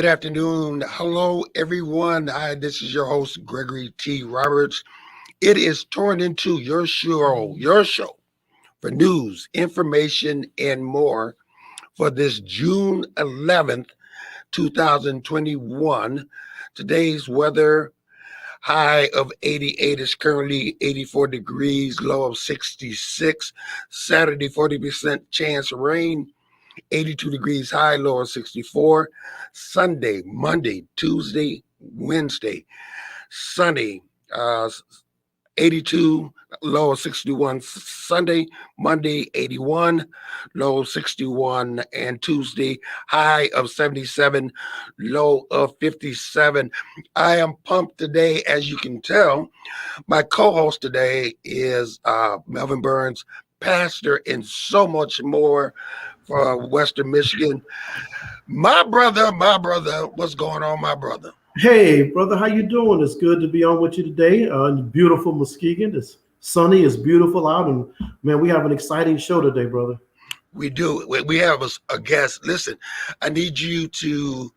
Good afternoon. Hello, everyone. Hi, this is your host, Gregory T. Roberts. It is turned into your show for news, information, and more for this June 11th, 2021. Today's weather high of 88 is currently 84 degrees, low of 66. Saturday, 40% chance of rain. 82 degrees high, low of 64. Sunday, Monday, Tuesday, Wednesday, sunny, 82, low of 61. Sunday, Monday, 81, low of 61. And Tuesday, high of 77, low of 57. I am pumped today, as you can tell. My co host today is Melvin Burns, pastor, and so much more for Western Michigan. My brother, what's going on, my brother? Hey, brother, how you doing? It's good to be on with you today. In beautiful Muskegon. It's sunny. It's beautiful out, and man, we have an exciting show today, brother. We do. We have a guest. Listen, I need you to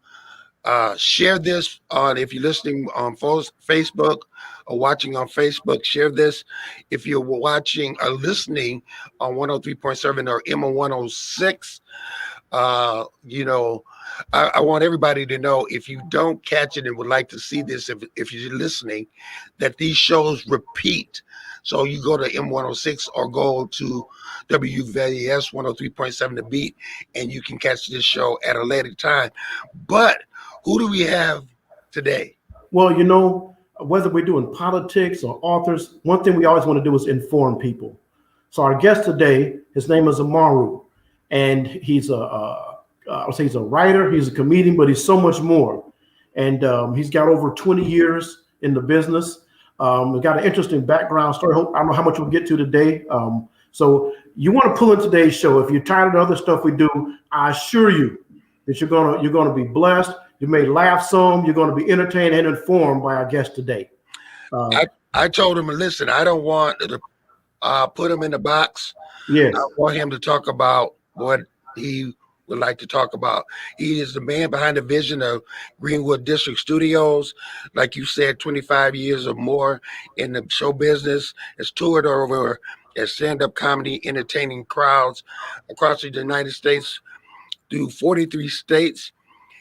share this on, if you're listening on Facebook or watching on Facebook, share this. If you're watching or listening on 103.7 or M106, uh, you know, I want everybody to know, if you don't catch it and would like to see this, if you're listening, that these shows repeat. So you go to M106 or go to WVAS 103.7 The Beat, and you can catch this show at a later time. But who do we have today? Well, whether we're doing politics or authors, one thing we always want to do is inform people. So our guest today, his name is Amaru, and he's I would say he's a writer, he's a comedian, but he's so much more. And he's got over 20 years in the business. We've got an interesting background story. I don't know how much we'll get to today. So you want to pull in today's show. If you're tired of the other stuff we do, I assure you that you're gonna be blessed. You may laugh some. You're going to be entertained and informed by our guest today. I told him, listen, I don't want to put him in the box. Yes. I want him to talk about what he would like to talk about. He is the man behind the vision of Greenwood District Studios. Like you said, 25 years or more in the show business. Has toured over as stand-up comedy, entertaining crowds across the United States through 43 states.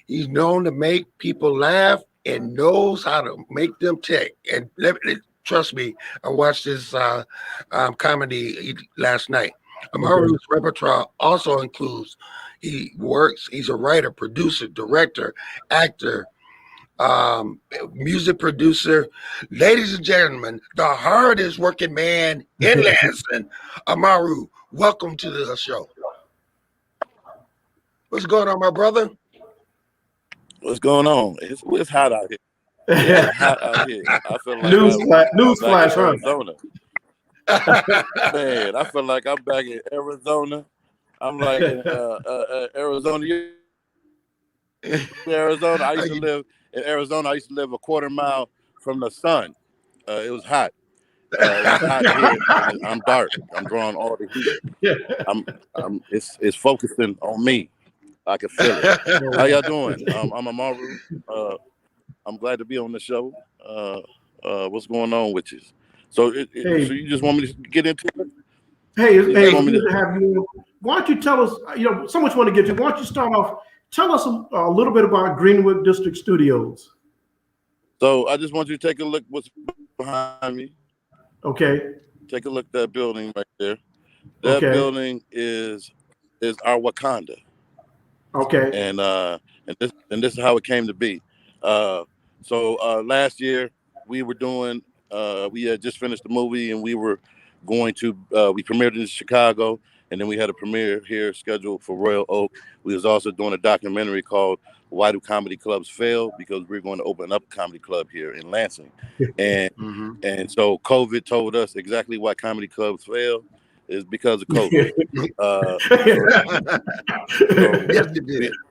He's known to make people laugh and knows how to make them tick. And trust me, I watched this comedy last night. Amaru's repertoire also includes, he's a writer, producer, director, actor, music producer. Ladies and gentlemen, the hardest working man in Lansing, Amaru, welcome to the show. What's going on, my brother? What's going on? It's hot out here. It's hot out here. I feel like Newsflash, I'm back in Arizona. Man, I feel like I'm back in Arizona. I'm like in Arizona. Arizona. I used to live in Arizona. I used to live a quarter mile from the sun. It was hot. It's hot here. I'm dark. I'm drawing all the heat. It's focusing on me. I can feel it. How y'all doing? I'm Amaru. I'm glad to be on the show. What's going on with you? So so you just want me to get into it? Hey, it's good to have you. Why don't you tell us, so much want to get you. Why don't you start off, tell us a little bit about Greenwood District Studios. So I just want you to take a look what's behind me. Okay. Take a look at that building right there. That building is our Wakanda. Okay. And this is how it came to be. So last year we were doing we had just finished the movie, and we were going to we premiered in Chicago, and then we had a premiere here scheduled for Royal Oak. We was also doing a documentary called Why Do Comedy Clubs Fail? Because we're going to open up a comedy club here in Lansing. And and so COVID told us exactly why comedy clubs fail is because of COVID.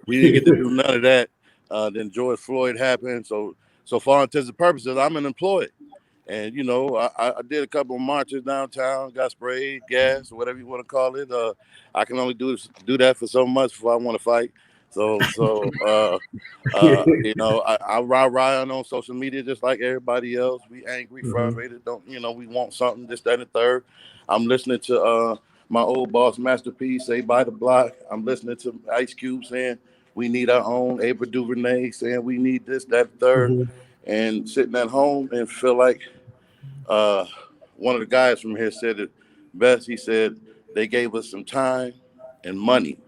We didn't get to do none of that. Then George Floyd happened. So for all intents and purposes, I'm unemployed. And, I did a couple of marches downtown, got sprayed, gas, or whatever you want to call it. I can only do that for so much before I want to fight. You know, I rah on social media just like everybody else. We angry, frustrated, don't you know, we want something, this, that, and the third. I'm listening to my old boss Masterpiece say buy the block. I'm listening to Ice Cube saying we need our own, Ava DuVernay saying we need this, that, third, and sitting at home and feel like one of the guys from here said it best. He said they gave us some time and money.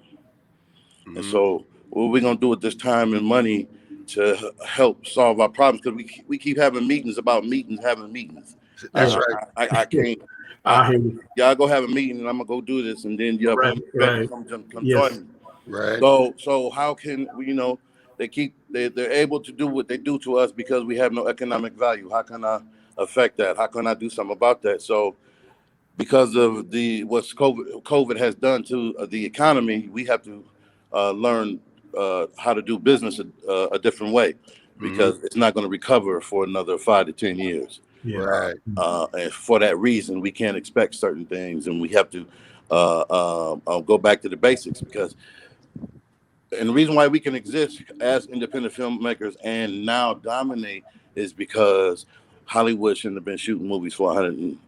And so what we're going to do with this time and money to help solve our problems, because we keep having meetings about having meetings. That's right. I can't. Y'all go have a meeting and I'm going to go do this. And then y'all come join me. Right. So how can we, you know, they're able to do what they do to us because we have no economic value. How can I affect that? How can I do something about that? So because of what COVID has done to the economy, we have to learn how to do business a different way, because it's not going to recover for another 5 to 10 years. Yeah. Right. And for that reason, we can't expect certain things, and we have to go back to the basics. And the reason why we can exist as independent filmmakers and now dominate is because Hollywood shouldn't have been shooting movies for $150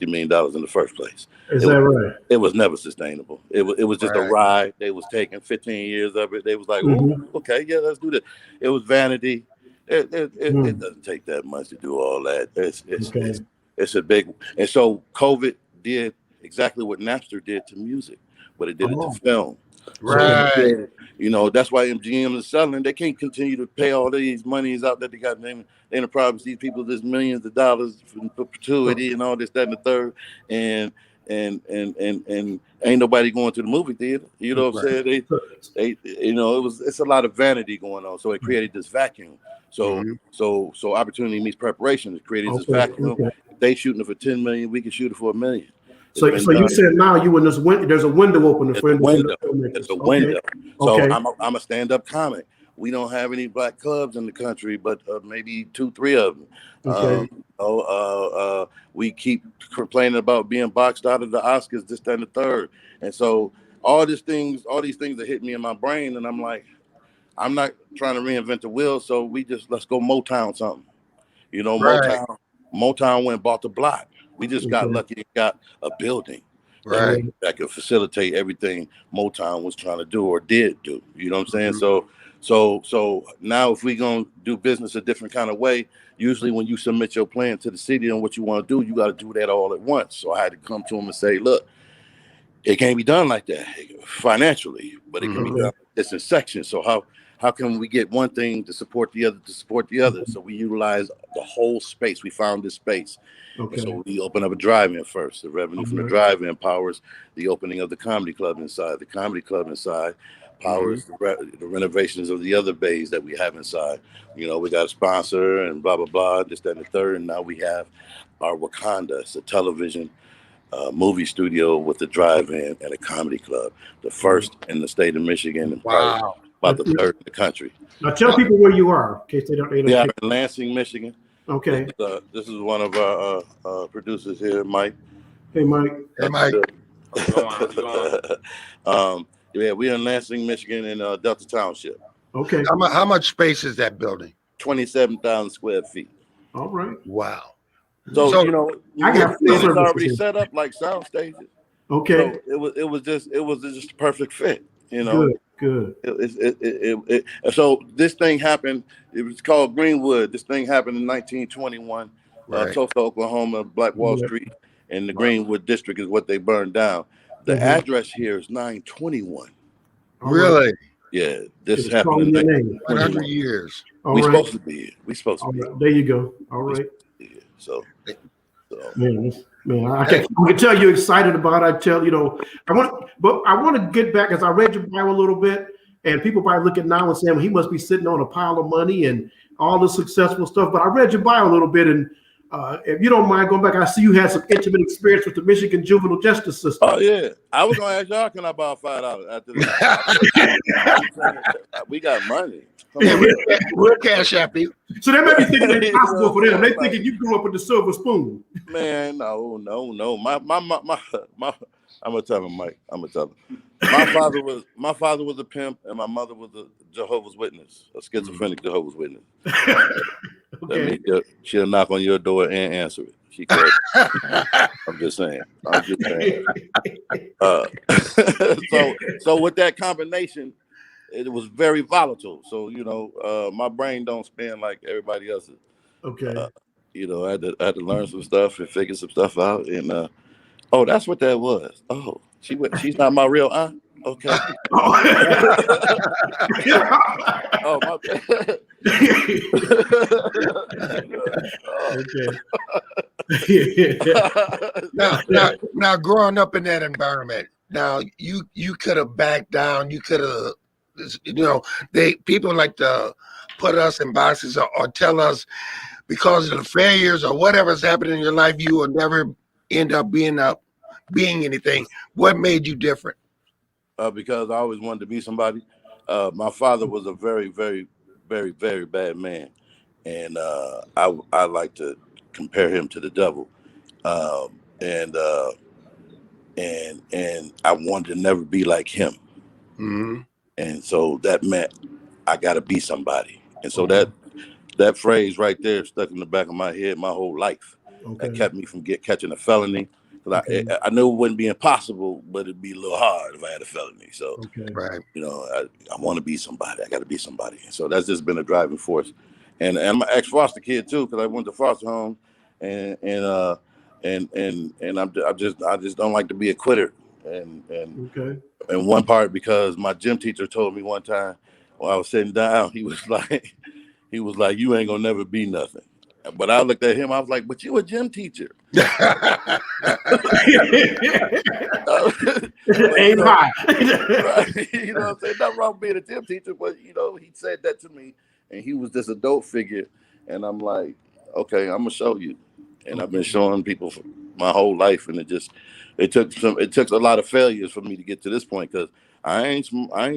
million in the first place. Is that right? It was never sustainable. It was just a ride. They was taking 15 years of it. They was like, "Ooh, okay, yeah, let's do this." It was vanity. It doesn't take that much to do all that. It's a big. And so COVID did exactly what Napster did to music, but it did it to film. Right. So, you know, that's why MGM is selling. They can't continue to pay all these monies out that they got. They in the promise these people this millions of dollars for perpetuity and all this, that, and the third, and ain't nobody going to the movie theater. You know what I'm saying? They you know, it's a lot of vanity going on. So it created this vacuum. So opportunity meets preparation. It created this vacuum. If they shooting it for 10 million, we can shoot it for $1 million. So you said now you in this window. There's a window open for independent filmmakers. It's a window. So I'm a stand-up comic. We don't have any black clubs in the country, but maybe 2-3 of them. We keep complaining about being boxed out of the Oscars, this, that, and the third. And so all these things that hit me in my brain, and I'm like, I'm not trying to reinvent the wheel. So let's go Motown something. You know, Motown went and bought the block. We just got lucky and got a building that could facilitate everything Motown was trying to do or did do. You know what I'm saying? So now if we're going to do business a different kind of way, usually when you submit your plan to the city and what you want to do, you got to do that all at once. So I had to come to them and say, look, it can't be done like that financially, but it can be done. It's in sections. So how can we get one thing to support the other? So we utilize the whole space. We found this space. So we open up a drive-in first. The revenue from the drive-in powers the opening of the comedy club inside. The comedy club inside powers the renovations of the other bays that we have inside. You know, we got a sponsor and blah, blah, blah, this, that, and the third. And now we have our Wakanda. It's a television movie studio with a drive-in and a comedy club. The first in the state of Michigan. And about the third in the country. Now tell people where you are in case they don't. Yeah, in Lansing, Michigan. Okay. This is one of our producers here, Mike. Hey, Mike. Hey, Mike. How's it going? Yeah, we're in Lansing, Michigan, in Delta Township. Okay. How much space is that building? 27,000 square feet. All right. Wow. So you know, it's already here. Set up like sound stages. Okay. So it was just a perfect fit. You know. Good. So this thing happened. It was called Greenwood. This thing happened in 1921. Tulsa, Oklahoma, Black Wall Street, and the Greenwood district is what they burned down. The address here is 921. Really? Yeah, this happened in 100 years. We supposed to be here. We supposed to be here. There you go. All right. So. Man, I can tell you're excited about it. I want to get back, as I read your bio a little bit, and people probably look at now and say, well, he must be sitting on a pile of money and all the successful stuff. But I read your bio a little bit, and if you don't mind going back, I see you had some intimate experience with the Michigan juvenile justice system. Oh yeah, I was gonna ask y'all, can I borrow $5 after this? We got money. We'll cash app you. So they may be thinking it's possible for them. They thinking you grew up with the silver spoon. Man, no. I'm gonna tell him, Mike. I'm gonna tell him. my father was a pimp, and my mother was a Jehovah's Witness, a schizophrenic Jehovah's Witness. That Okay. means she'll knock on your door and answer it. She could. I'm just saying. So with that combination, it was very volatile. So my brain don't spin like everybody else's. Okay. I had to learn some stuff and figure some stuff out. And that's what that was. Oh, she's not my real aunt. Okay. Oh, my bad. Okay. Now, growing up in that environment, now you could have backed down. You could have, people like to put us in boxes or tell us because of the failures or whatever's happened in your life, you will never end up being anything. What made you different? Because I always wanted to be somebody. My father was a very, very, very, very bad man, and I like to compare him to the devil, and I wanted to never be like him, Mm-hmm. and so that meant I got to be somebody, and so that phrase right there stuck in the back of my head my whole life. Okay. That kept me from catching a felony. Okay. I knew it wouldn't be impossible, but it'd be a little hard if I had a felony. So, Right. I want to be somebody. I got to be somebody. So that's just been a driving force. And I'm an ex-foster kid too, because I went to foster home, and I just don't like to be a quitter. And Okay. in one part because my gym teacher told me one time while I was sitting down, he was like, "You ain't gonna never be nothing." But I looked at him, I was like, "But you a gym teacher." Aim high. Right. You know what I'm saying? Nothing wrong with being a gym teacher, but he said that to me, and he was this adult figure, and I'm like, okay, I'm gonna show you. And I've been showing people for my whole life, and it took a lot of failures for me to get to this point, because I ain't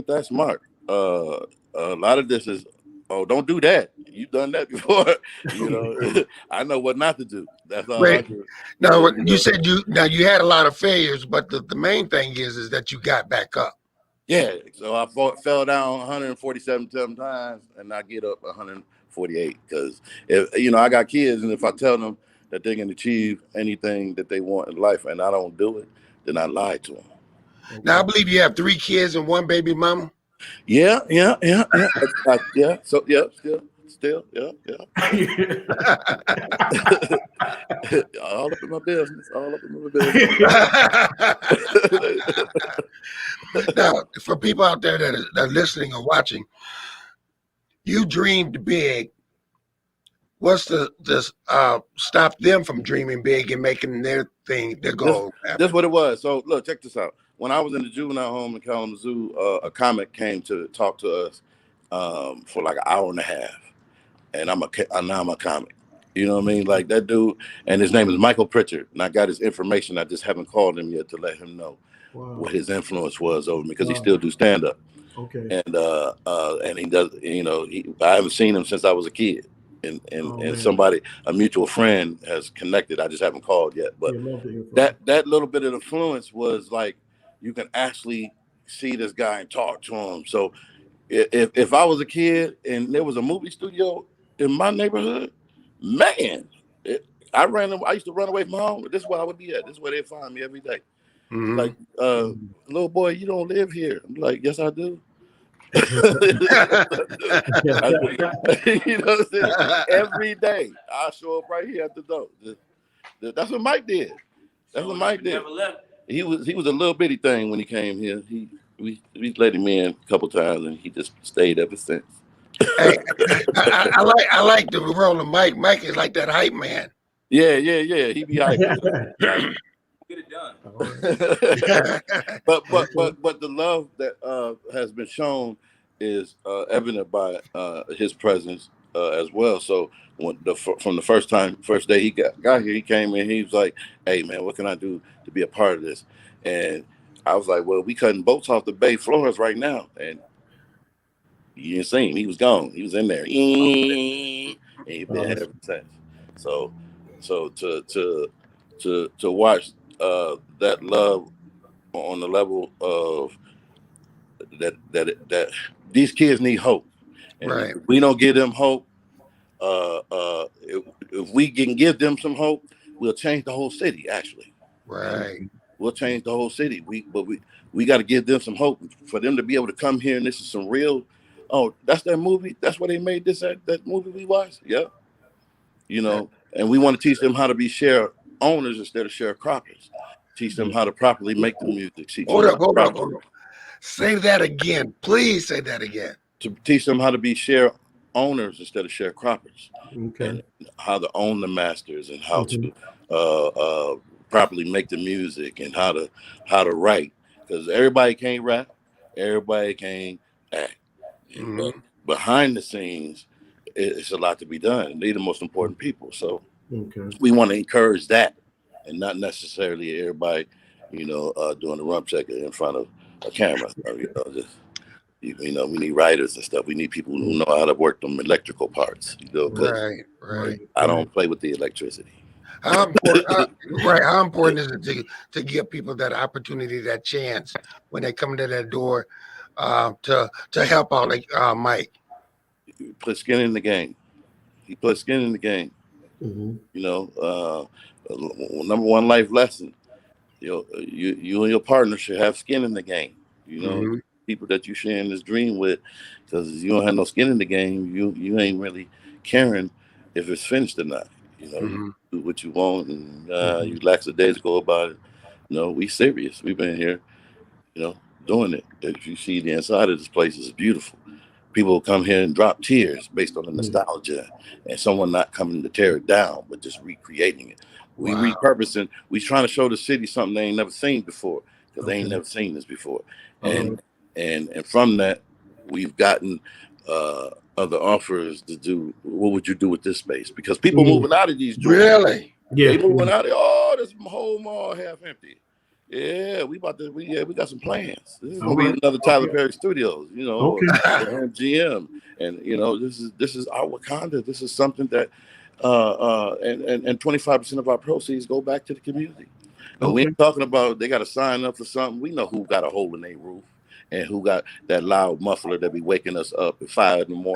that smart. A lot of this is, oh, don't do that. You've done that before. I know what not to do. That's all I do. Now, you said you had a lot of failures, but the main thing is that you got back up. Yeah. So I fell down 147 times, and I get up 148, because I got kids, and if I tell them that they can achieve anything that they want in life, and I don't do it, then I lie to them. Okay. Now, I believe you have 3 kids and 1 baby mama. Yeah. Yeah. So yeah, still, yeah. All up in my business. Now, for people out there that are listening or watching, you dreamed big. What's to stop them from dreaming big and making their goal happen? That's what it was. So look, check this out. When I was in the juvenile home in Kalamazoo, a comic came to talk to us for like an hour and a half, and now I'm a comic. You know what I mean? Like that dude, and his name is Michael Pritchard, and I got his information. I just haven't called him yet to let him know what his influence was over me, because he still do stand up. Okay. And he does. I haven't seen him since I was a kid. And a mutual friend has connected. I just haven't called yet, but that little bit of influence was like, you can actually see this guy and talk to him. So if I was a kid and there was a movie studio in my neighborhood, man, I used to run away from home. This is where I would be at. This is where they'd find me every day. Mm-hmm. Like, little boy, you don't live here. I'm like, yes, I do. Every day I show up right here at the door. That's what Mike did. Never left. He was a little bitty thing when he came here. We let him in a couple times, and he just stayed ever since. Hey, I like the role of Mike. Mike is like that hype man. Yeah. He be hype. Get it done. but the love that has been shown is evident by his presence as well. So from the first day he got here, he came in. He was like, "Hey man, what can I do to be a part of this?" And I was like, "Well, we cutting boats off the bay floors right now." And you didn't see him. He was gone. He was in there. And he been here ever since. So to watch that love on the level of that these kids need hope, and Right. if we don't give them hope, if we can give them some hope, we'll change the whole city. Actually, Right. we'll change the whole city. We got to give them some hope for them to be able to come here, and this is some real. Oh, that's that movie. That's where they made that movie we watched. Yeah, and we want to teach them how to be share owners instead of sharecroppers. Teach them how to properly make the music. Teach them Hold up. Say that again. Please say that again. to teach them how to be share owners instead of sharecroppers, Okay. and how to own the masters, and how to properly make the music, and how to write, because everybody can't rap, everybody can't act. But behind the scenes, it's a lot to be done. They're the most important people, so we want to encourage that, and not necessarily everybody, doing the rump checker in front of a camera. We need writers and stuff. We need people who know how to work them electrical parts. Right. I don't play with the electricity. How important, How important is it to give people that opportunity, that chance when they come to that door, to help out, like Mike? You put skin in the game. He put skin in the game. Number one life lesson. You and your partner should have skin in the game. People that you sharing this dream with, because you don't have no skin in the game, you ain't really caring if it's finished or not. You do what you want, and you lackadaisical about it. We serious. We've been here, doing it. If you see the inside of this place, it's beautiful. People come here and drop tears based on the nostalgia, and someone not coming to tear it down, but just recreating it. We repurposing. We trying to show the city something they ain't never seen before, because they ain't never seen this before. And from that, we've gotten other offers to do. What would you do with this space? Because people moving out of these joints. Really? Yeah. They moving out of. Oh, this whole mall half empty. Yeah, we got some plans. This is gonna be another Tyler Perry Studios, MGM, and this is our Wakanda. This is something that, and 25% of our proceeds go back to the community. And we ain't talking about they got to sign up for something. We know who got a hole in their roof, and who got that loud muffler that be waking us up at 5 a.m.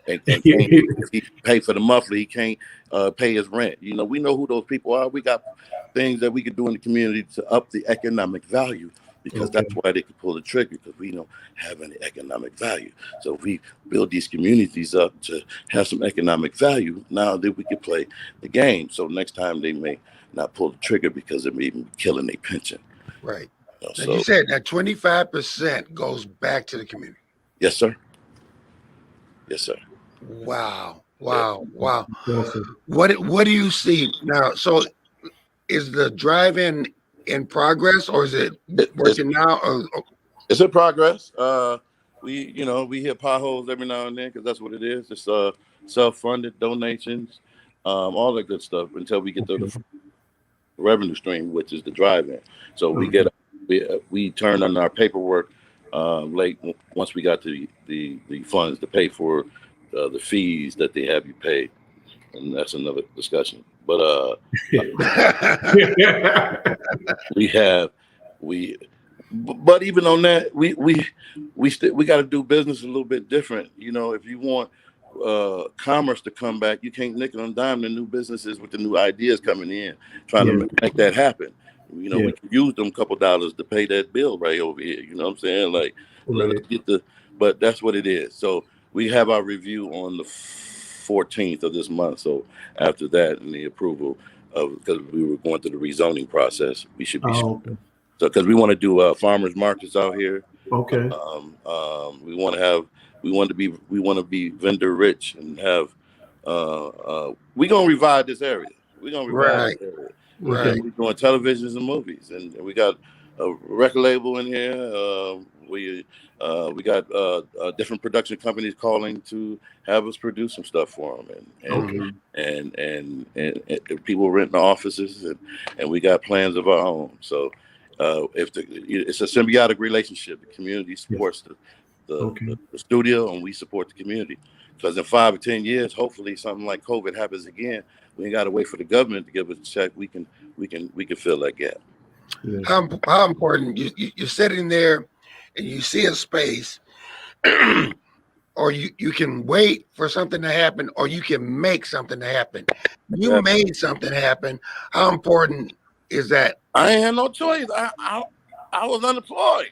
and if he pay for the muffler, he can't pay his rent. We know who those people are. We got things that we could do in the community to up the economic value, because that's why they could pull the trigger, because we don't have any economic value. So if we build these communities up to have some economic value, now that we can play the game. So next time they may not pull the trigger because it may be killing their pension. Right. You said that 25% goes back to the community. Yes, sir. Yes, sir. Wow. What do you see now? So is the drive-in in progress, or is it working now? It's in progress. We hit potholes every now and then, because that's what it is. It's self-funded donations, all that good stuff, until we get to the revenue stream, which is the drive-in. So we turned on our paperwork late once we got the funds to pay for the fees that they have you pay, and that's another discussion. But but even on that, we got to do business a little bit different. If you want commerce to come back, you can't nickel and dime the new businesses with the new ideas coming in, trying to make that happen. We can use them couple dollars to pay that bill right over here. You know what I'm saying? Like, let's get but that's what it is. So we have our review on the 14th of this month. So after that, and the approval because we were going through the rezoning process, we should be. So because we want to do farmers markets out here. Okay. We want to be vendor rich and have. We're gonna revive this area. We're gonna revive this area. Right. We're doing televisions and movies, and we got a record label in here. We got different production companies calling to have us produce some stuff for them, and people renting offices, and we got plans of our own. So it's a symbiotic relationship. The community supports the studio, and we support the community. Because in 5 or 10 years, hopefully something like COVID happens again. We ain't got to wait for the government to give us a check. We can fill that gap. How important you're sitting there, and you see a space, or you can wait for something to happen, or you can make something to happen. You Yeah. made something happen. How important is that? I ain't had no choice. I was unemployed.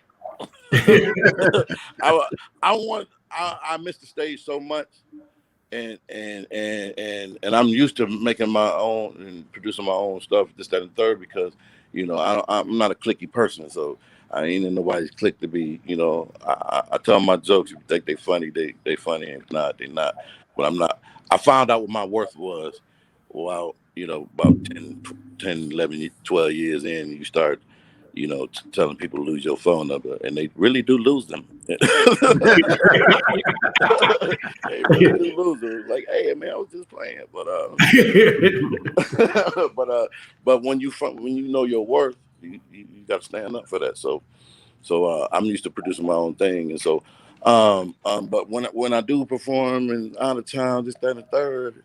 I missed the stage so much, and I'm used to making my own and producing my own stuff, this, that, and third, because I'm not a clicky person, so I ain't in nobody's clique to be. I tell my jokes. If you think they funny, they funny. If not, they not. But I'm not. I found out what my worth was. Well, about 10, 11, 12 years in, you start telling people to lose your phone number, and they really do lose them. They really do lose them. Like, hey man, I was just playing, but when you know your worth, you got to stand up for that. So I'm used to producing my own thing, and so but when I do perform and out of town, this, that, and the third,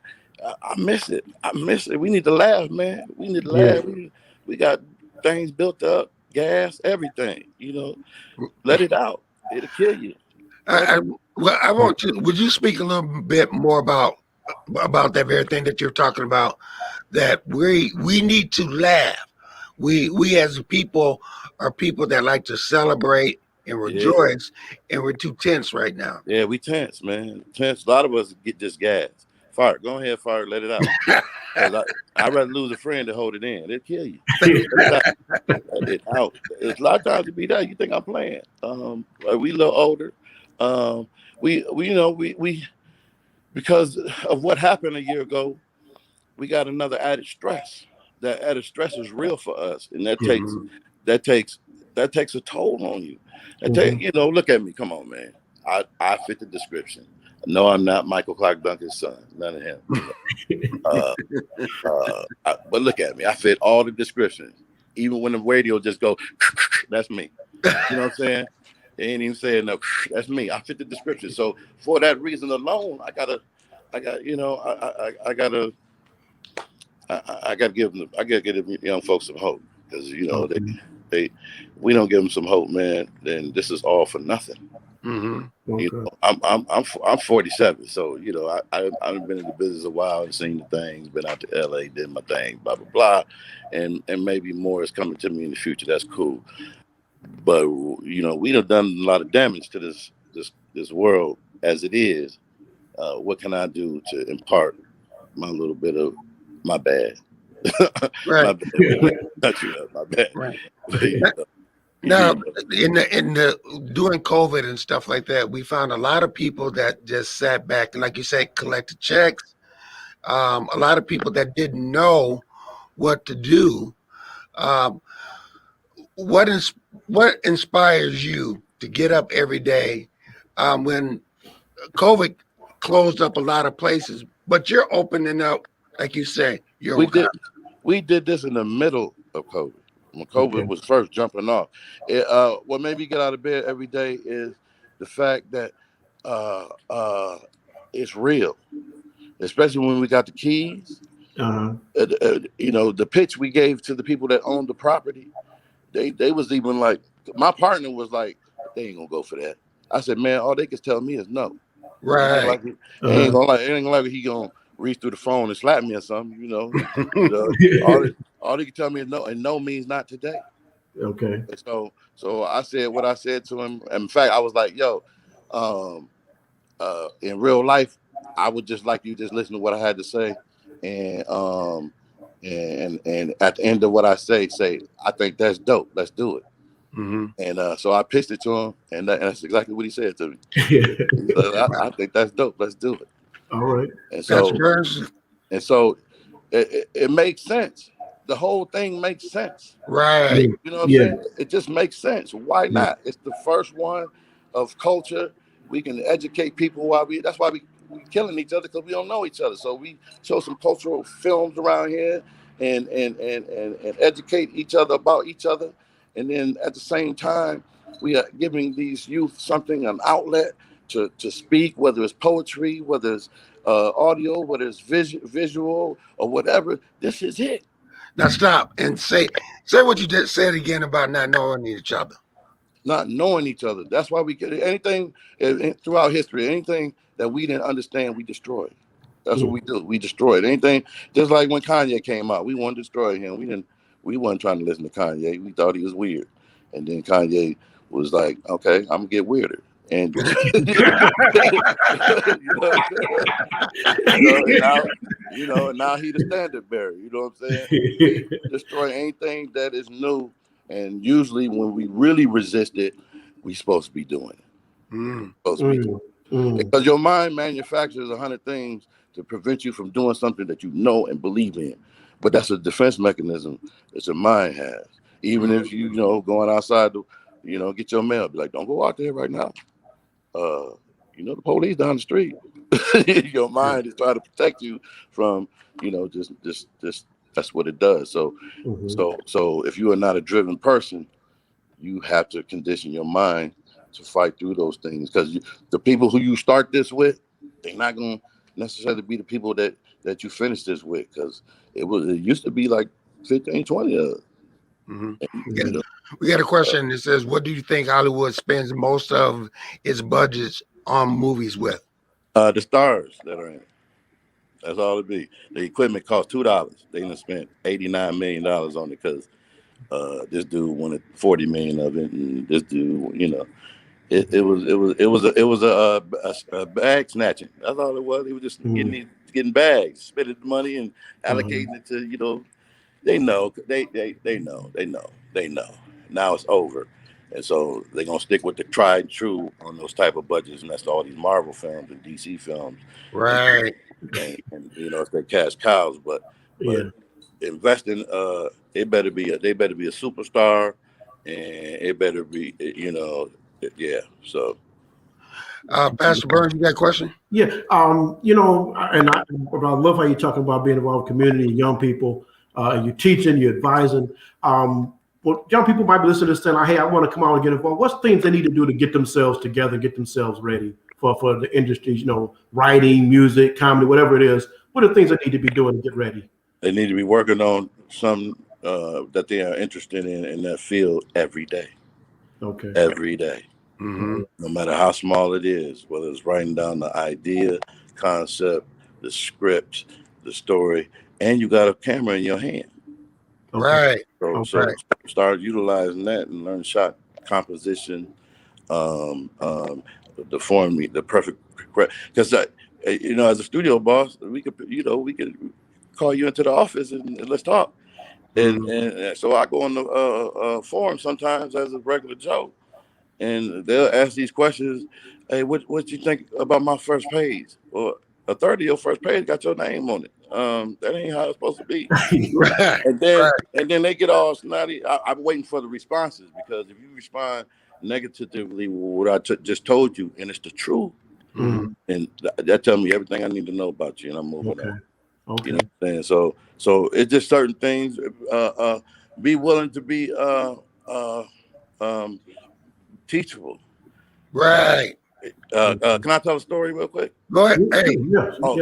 I miss it. We need to laugh, man. We need to laugh. We got things built up, gas, everything. Let it out. It'll kill you. I want you. Would you speak a little bit more about that very thing that you're talking about? That we need to laugh. We as a people are people that like to celebrate and rejoice, and we're too tense right now. Yeah, we tense, man. Tense. A lot of us get just gas. Fart. Go ahead, fart. Let it out. I'd rather lose a friend than hold it in. It'll kill you. Let it out. It's a lot of times to be that. You think I'm playing? We a little older. We because of what happened a year ago, we got another added stress. That added stress is real for us, and that takes a toll on you. Look at me. Come on, man. I fit the description. No, I'm not Michael Clark Duncan's son. None of him. But look at me. I fit all the descriptions. Even when the radio just go, that's me. You know what I'm saying? They ain't even saying no. That's me. I fit the description. So for that reason alone, I gotta give young folks some hope, because we don't give them some hope, man. Then this is all for nothing. Mm-hmm. Okay. I'm 47, so I've been in the business a while and seen the things. Been out to LA, did my thing, blah blah blah, and maybe more is coming to me in the future. That's cool, but we have done a lot of damage to this world as it is. What can I do to impart my little bit of my bad? Right. My bad. Right. Now, in the during COVID and stuff like that, we found a lot of people that just sat back and, like you said, collected checks. A lot of people that didn't know what to do. What inspires you to get up every day when COVID closed up a lot of places, but you're opening up, like you say, we did this in the middle of COVID. When COVID was first jumping off, what made me get out of bed every day is the fact that it's real, especially when we got the keys. The pitch we gave to the people that owned the property, they was even like, my partner was like, they ain't gonna go for that. I said, man, all they can tell me is no. Right. It ain't gonna like he gonna reach through the phone and slap me or something. All they can tell me is no, and no means not today. Okay. And so I said what I said to him. In fact, I was like, yo, in real life, I would just like you just listen to what I had to say, and at the end of what I say, I think that's dope. Let's do it. Mm-hmm. And so I pitched it to him, and that's exactly what he said to me. I think that's dope. Let's do it. All right. And so it makes sense. The whole thing makes sense. Right. You know what I'm saying? It just makes sense. Why not? It's the first one of culture. We can educate people that's why we killing each other, because we don't know each other. So we show some cultural films around here and educate each other about each other. And then at the same time, we are giving these youth an outlet to speak, whether it's poetry, whether it's audio, whether it's visual or whatever. This is it. Now stop and say what you just said again about not knowing each other. not knowing each other. That's why we get anything throughout history, anything that we didn't understand, we destroyed. That's what we do. We destroyed anything. Just like when Kanye came out, we wanted to destroy him. We weren't trying to listen to Kanye. We thought he was weird, and then Kanye was like, "Okay, I'm gonna get weirder." And and now he the standard bearer. You know what I'm saying? We destroy anything that is new, and usually when we really resist it, we supposed to be doing it. Because your mind manufactures 100 things to prevent you from doing something that you know and believe in. But that's a defense mechanism that your mind has. Even if you going outside to get your mail, be like, don't go out there right now. The police down the street. Your mind is trying to protect you from, just that's what it does. So if you are not a driven person, you have to condition your mind to fight through those things, because the people who you start this with, they're not going to necessarily be the people that you finish this with, because it used to be like 15, 20 of them. We got a question that says, what do you think Hollywood spends most of its budgets on movies with? The stars that are in it. That's all it be. The equipment costs $2. They done spent $89 million on it because this dude wanted 40 million of it, and this dude, it was a bag snatching. That's all it was. He was just getting bags, spending the money and allocating it to they know. Now it's over. And so they're going to stick with the tried and true on those type of budgets. And that's all these Marvel films and DC films. Right. And it's their cash cows. But investing, they better be a superstar. And it better be, so. Pastor Burns, you got a question? Yeah. And I love how you're talking about being involved in community and young people. You're teaching, you're advising. Well, young people might be listening to this saying, hey, I want to come out and get involved. What's things they need to do to get themselves together, get themselves ready for the industry, writing, music, comedy, whatever it is? What are the things they need to be doing to get ready? They need to be working on some that they are interested in that field every day. Okay. Every day. Mm-hmm. No matter how small it is, whether it's writing down the idea, concept, the script, the story, and you got a camera in your hand. Right. So start utilizing that and learn shot composition, the perfect, because as a studio boss, we could call you into the office and let's talk. And so I go on the forum sometimes as a regular Joe, and they'll ask these questions. Hey, what you think about my first page? Or a third of your first page got your name on it. That ain't how it's supposed to be. Right. And then they get all snotty. I'm waiting for the responses, because if you respond negatively with what I just told you, and it's the truth, and that tells me everything I need to know about you, and I'm moving on. Okay. You know what I'm saying? So it's just certain things. Be willing to be teachable. Right. Can I tell a story real quick? Go ahead. Hey.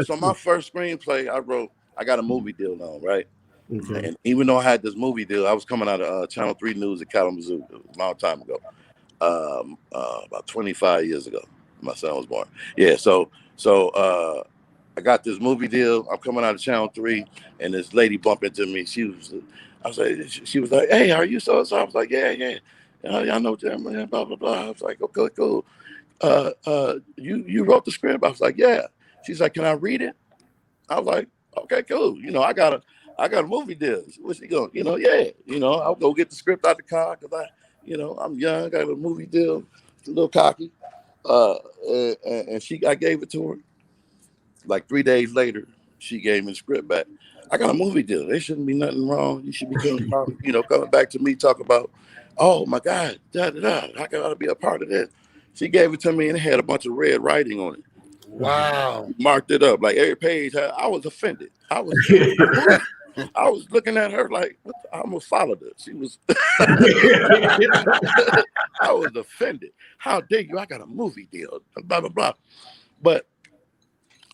So my first screenplay I wrote, I got a movie deal now, right? Okay. And even though I had this movie deal, I was coming out of Channel 3 News in Kalamazoo a long time ago, about 25 years ago. My son was born. Yeah, so I got this movie deal. I'm coming out of Channel 3, and this lady bumped into me. She was like, hey, are you so and so? I was like, yeah. I know Jeremy, blah, blah, blah. I was like, okay, cool. You wrote the script? I was like, yeah. She's like, can I read it? I was like, okay, cool. I got a movie deal. What's she going? Yeah. I'll go get the script out the car because I'm young. Got a movie deal. It's a little cocky. And I gave it to her. Like 3 days later, she gave me the script back. I got a movie deal. There shouldn't be nothing wrong. You should be coming back to me, talk about, oh my God, I gotta be a part of this. She gave it to me and it had a bunch of red writing on it. Wow. Marked it up. Like every page I was offended. I was looking at her like, I almost followed her. She was I was offended. How dare you? I got a movie deal. Blah, blah, blah. But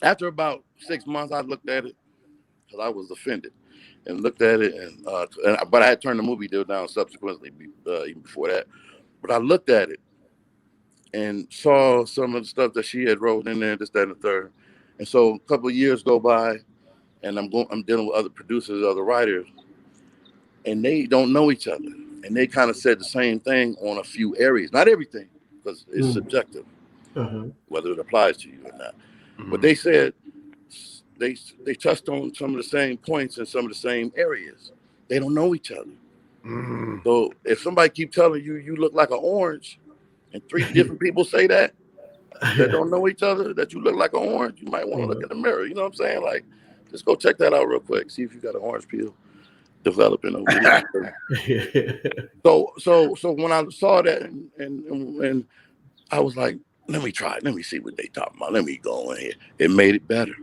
after about 6 months, I looked at it because I was offended and looked at it. But I had turned the movie deal down subsequently, even before that. But I looked at it and saw some of the stuff that she had wrote in there, this, that, and the third. And so a couple of years go by, and I'm dealing with other producers, other writers, and they don't know each other. And they kind of said the same thing on a few areas, not everything, because it's subjective, whether it applies to you or not. But they said they touched on some of the same points in some of the same areas. They don't know each other. So if somebody keep telling you you look like an orange, and 3 different people say that don't know each other, that you look like an orange, you might want to look in the mirror. You know what I'm saying? Like, just go check that out real quick. See if you got an orange peel developing over here. So when I saw that and I was like, let me try it. Let me see what they talking about. Let me go in here. It made it better.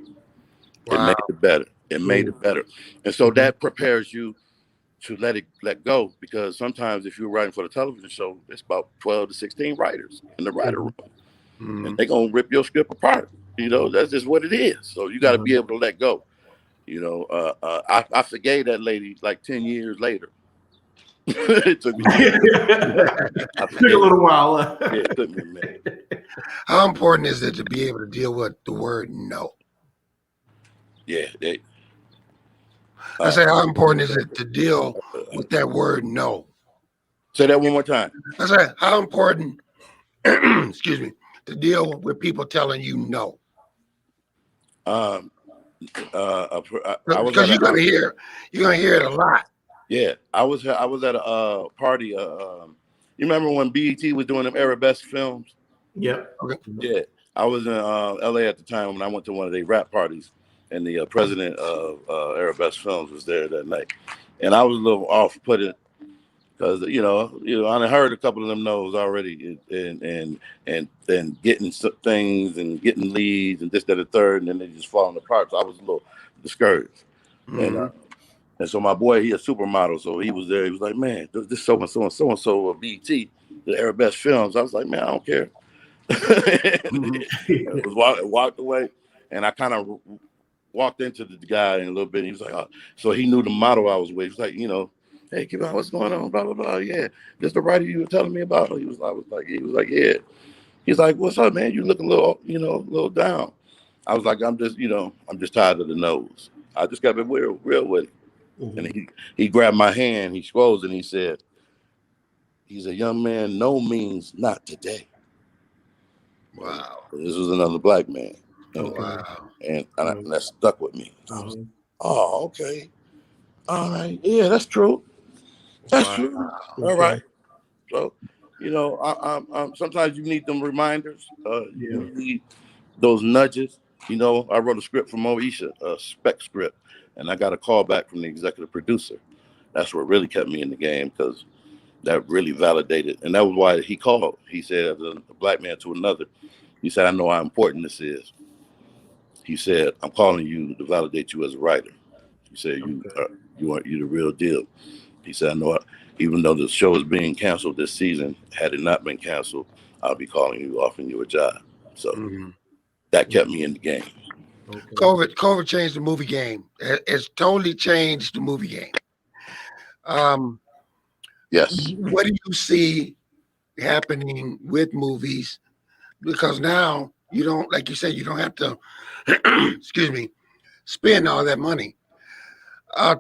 Wow. It made it better. It made it better. And so that prepares you to let go, because sometimes if you're writing for the television show, it's about 12 to 16 writers in the writer room. And they're going to rip your script apart. You know, that's just what it is. So you got to be able to let go. You know, I forgave that lady like 10 years later. It took me took a little while. Yeah, it took me a minute. How important is it to be able to deal with the word no? Yeah. I say, how important is it to deal with that word no? Say that one more time. I say, how important, excuse me, to deal with people telling you no? Because you're gonna hear it a lot. Yeah, I was at a party. You remember when BET was doing them Arabesque films? Yeah. Okay. Yeah, I was in LA at the time when I went to one of their rap parties, and the president of Arabesque Films was there that night, and I was a little off-putting because you know I heard a couple of them no's already, and getting things and getting leads and this, that, and the third, and then they just falling apart. So I was a little discouraged, and so my boy, he a supermodel, so he was there. He was like, "Man, this so and so and so and so of BET, the Arabesque Films." I was like, "Man, I don't care." Walked away, and I kind of walked into the guy in a little bit. And he was like, "Oh," so he knew the model I was with. He was like, "Hey, keep on, what's going on? Blah blah blah. Yeah, this the writer you were telling me about." He was like, "Yeah." He's like, "What's up, man? You look a little down." I was like, I'm just tired of the nose. I just got to be real with it. And he grabbed my hand, he scrolls, and he said, "He's a young man, no means not today." Wow. This was another black man. Wow. And that stuck with me. I was, oh, okay. All right. Yeah, that's true. That's true. All right. So, I sometimes you need them reminders. You need those nudges. I wrote a script for Moesha, a spec script, and I got a call back from the executive producer. That's what really kept me in the game, because that really validated. And that was why he called. He said, as a black man to another, he said, "I know how important this is." He said, "I'm calling you to validate you as a writer." He said, "You the real deal." He said, "I know, even though the show is being canceled this season, had it not been canceled, I'll be calling you, offering you a job." So that kept me in the game. COVID changed the movie game. It's totally changed the movie game. Yes. What do you see happening with movies? Because now you don't, like you said, you don't have to, excuse me, spend all that money.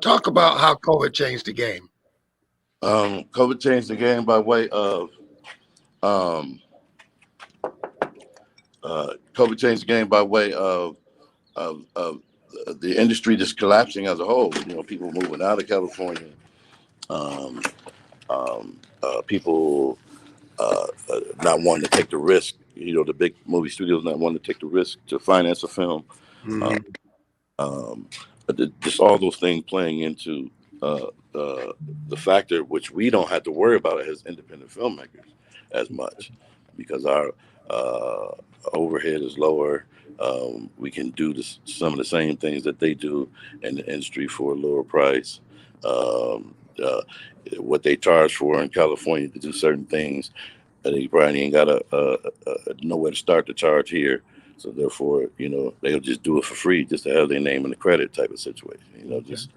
Talk about how COVID changed the game. COVID changed the game by way of the industry just collapsing as a whole. People moving out of California. People not wanting to take the risk. The big movie studios not wanting to take the risk to finance a film. Just all those things playing into the factor, which we don't have to worry about as independent filmmakers as much, because our overhead is lower. We can do some of the same things that they do in the industry for a lower price. What they charge for in California to do certain things, they probably ain't got nowhere to start to charge here. So therefore, they'll just do it for free, just to have their name in the credit type of situation.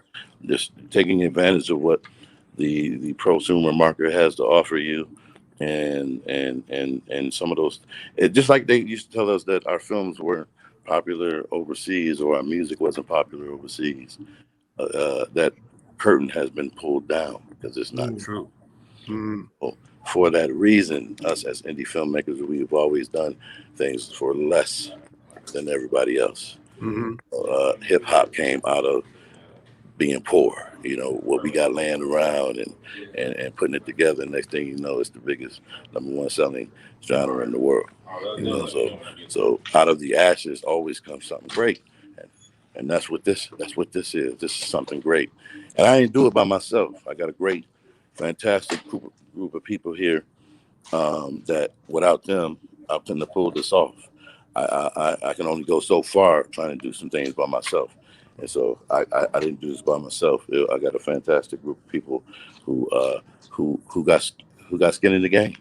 Just taking advantage of what the prosumer market has to offer you, and some of those, just like they used to tell us that our films weren't popular overseas or our music wasn't popular overseas. That curtain has been pulled down because it's not true. Mm-hmm. Well, for that reason, us as indie filmmakers, we've always done things for less than everybody else. Mm-hmm. Hip hop came out of being poor, what we got laying around and putting it together. Next thing you know, it's the biggest #1 selling genre in the world. So out of the ashes always comes something great. And that's what this is. This is something great. And I didn't do it by myself. I got a great, fantastic group of people here that without them, I couldn't have pulled this off. I can only go so far trying to do some things by myself. And so I didn't do this by myself. I got a fantastic group of people who got skin in the game.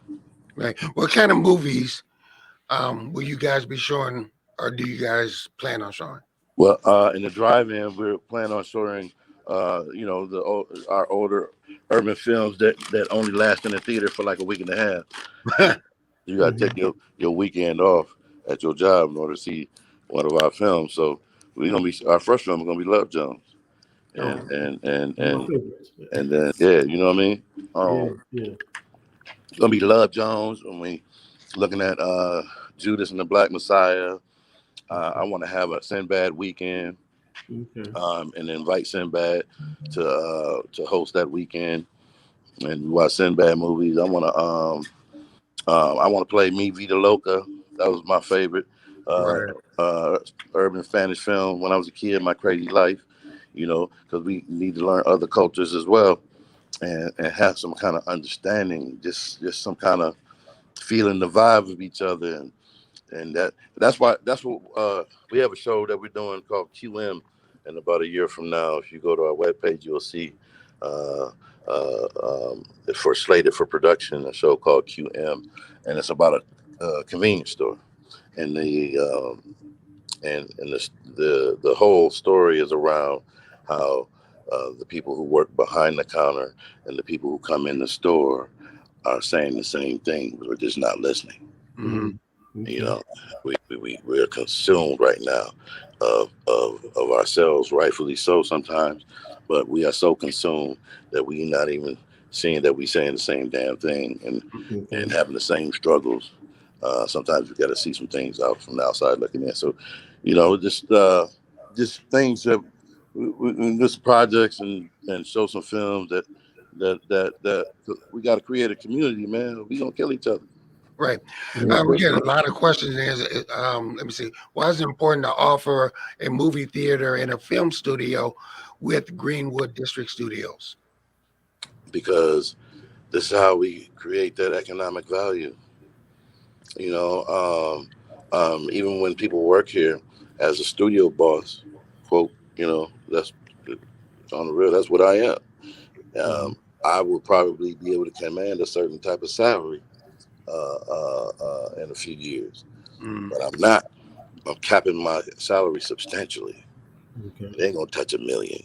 Right. What kind of movies will you guys be showing, or do you guys plan on showing? Well, in the drive-in, we're planning on showing, our older urban films that only last in the theater for like a week and a half. You got to take your weekend off at your job in order to see one of our films. So our first film is gonna be Love Jones, and then you know what I mean. It's gonna be Love Jones. When we looking at Judas and the Black Messiah. I want to have a Sinbad weekend, and invite Sinbad to host that weekend, and watch Sinbad movies. I want to play Me Vida Loca. That was my favorite urban Spanish film when I was a kid. My Crazy Life, because we need to learn other cultures as well, and have some kind of understanding, just some kind of feeling the vibe of each other. And that's what we have a show that we're doing called QM, and about a year from now, if you go to our webpage, you'll see for slated for production a show called QM, and it's about a convenience store, and the whole story is around how the people who work behind the counter and the people who come in the store are saying the same thing. We're just not listening. Mm-hmm. We're consumed right now of ourselves, rightfully so sometimes, but we are so consumed that we're not even seeing that we're saying the same damn thing and having the same struggles. Sometimes we got to see some things out from the outside looking in. So, just things that we just projects and show some films that we got to create a community, man. We gonna kill each other. Right. We get a lot of questions. Let me see. Why is it important to offer a movie theater and a film studio with Greenwood District Studios? Because this is how we create that economic value. Even when people work here as a studio boss, quote, that's on the real. That's what I am. I will probably be able to command a certain type of salary in a few years, but I'm not. I'm capping my salary substantially. It ain't gonna touch $1 million,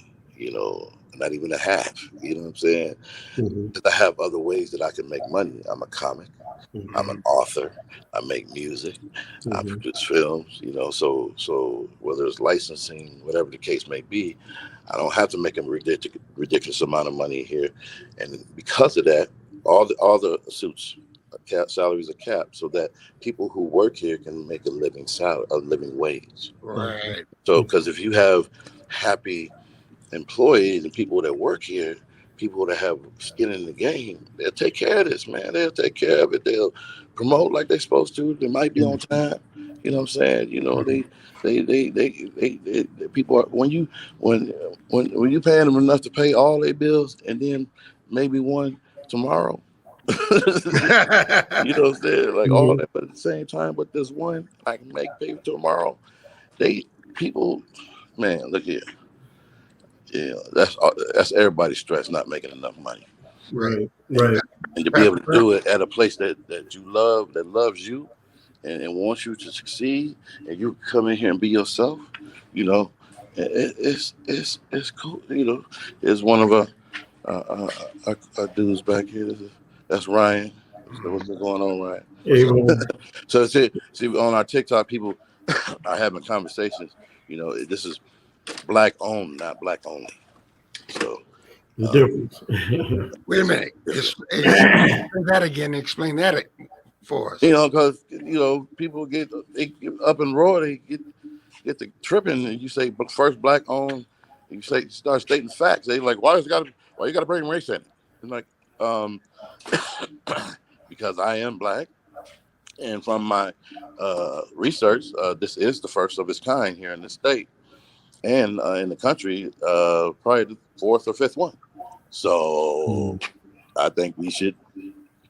not even a half. You know what I'm saying? I have other ways that I can make money. I'm a comic. I'm an author. I make music. I produce films. So whether it's licensing, whatever the case may be, I don't have to make a ridiculous amount of money here, and because of that, all the suits. Salaries are capped so that people who work here can make a living wage. Right. So, because if you have happy employees and people that work here, people that have skin in the game, they'll take care of this, man. They'll take care of it. They'll promote like they're supposed to. They might be on time. You know what I'm saying? They people are, when you paying them enough to pay all their bills and then maybe one tomorrow. You know what I'm saying? Like all that, but at the same time, but this one I can make pay tomorrow. People, man, look here. Yeah, that's everybody's stress, not making enough money. Right. And to be able to do it at a place that you love, that loves you, and wants you to succeed, and you come in here and be yourself. It's cool. It's one of our dudes back here. That's Ryan. So what's been going on, right? Amen. So see on our TikTok, people are having conversations. You know, this is black owned, not black only. So The difference. Wait a minute. Explain that again. Explain that for us. you know, because people they get up and roar, they get to tripping, and you say first black owned, you start stating facts. They like, why you got to bring race in it? And like, because I am black, and from my research, this is the first of its kind here in the state and in the country, probably the fourth or fifth one. So I think we should,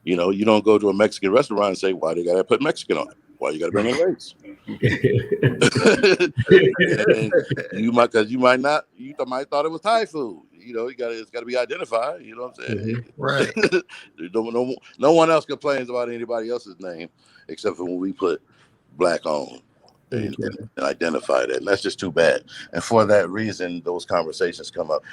you don't go to a Mexican restaurant and say, why they got to put Mexican on it? Why you got to bring in race? And you might thought it was Thai food. It's got to be identified. You know what I'm saying? Right. No one else complains about anybody else's name except for when we put black on and identify that. And that's just too bad. And for that reason, those conversations come up.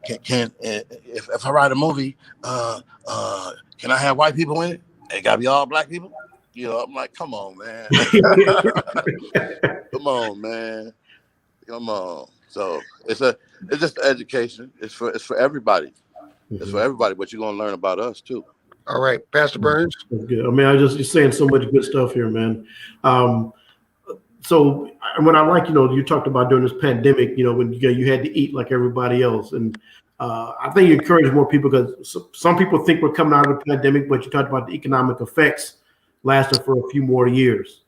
If I write a movie, can I have white people in it? It got to be all black people? I'm like, come on, man. Come on, man. Come on. So it's just education. It's for everybody. It's for everybody, but you're gonna learn about us too. All right, Pastor Burns. Good. I mean, you're saying so much good stuff here, man. So what I like, you talked about during this pandemic, when you had to eat like everybody else, and I think you encourage more people because some people think we're coming out of the pandemic, but you talked about the economic effects lasting for a few more years.